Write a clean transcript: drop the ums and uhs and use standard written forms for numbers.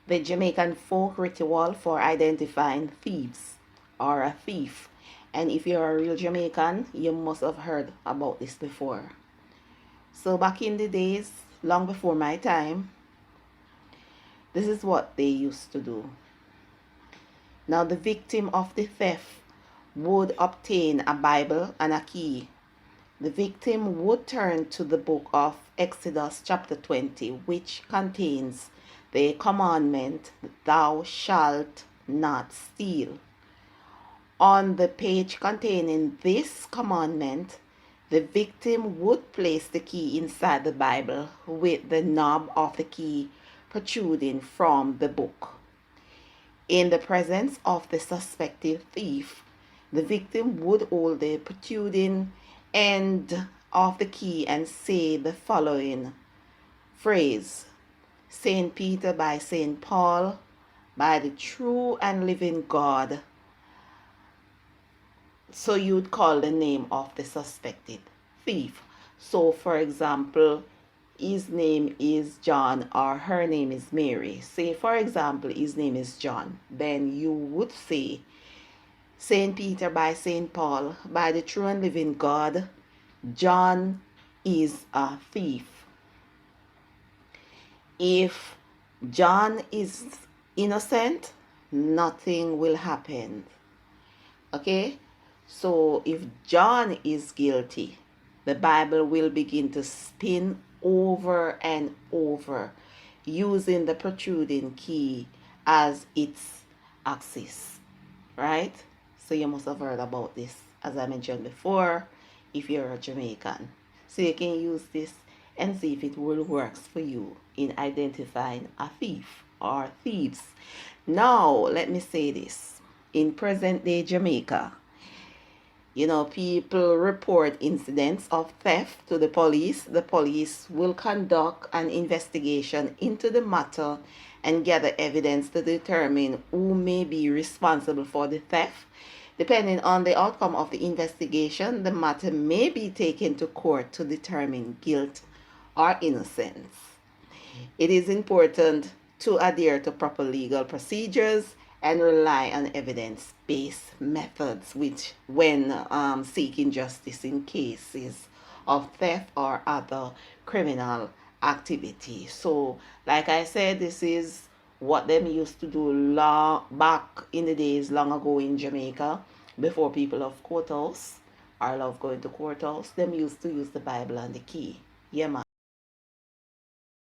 the Jamaican folk ritual for identifying thieves or a thief. And if you're a real Jamaican, you must have heard about this before. So back in the days, long before my time, this is what they used to do. Now the victim of the theft would obtain a Bible and a key. The victim would turn to the book of Exodus chapter 20, which contains the commandment, thou shalt not steal. On the page containing this commandment, the victim would place the key inside the Bible with the knob of the key protruding from the book. In the presence of the suspected thief, the victim would hold the protruding end of the key and say the following phrase: Saint Peter by Saint Paul, by the true and living God. So you'd call the name of the suspected thief. So for example, his name is John or her name is Mary. Say for example, his name is John. Then you would say, Saint Peter by Saint Paul, by the true and living God, John is a thief. If John is innocent, nothing will happen. Okay? So if John is guilty, the Bible will begin to spin over and over using the protruding key as its axis. Right? So you must have heard about this, as I mentioned before, if you're a Jamaican. So you can use this and see if it will works for you in identifying a thief or thieves. Now, let me say this. In present day Jamaica, people report incidents of theft to the police. The police will conduct an investigation into the matter and gather evidence to determine who may be responsible for the theft. Depending on the outcome of the investigation, the matter may be taken to court to determine guilt or innocence. It is important to adhere to proper legal procedures and rely on evidence-based methods when seeking justice in cases of theft or other criminal activity. So, like I said, this is what them used to do back in the days long ago in Jamaica, before people of courthouse or love going to courthouse. Them used to use the Bible and the key. Yeah, man.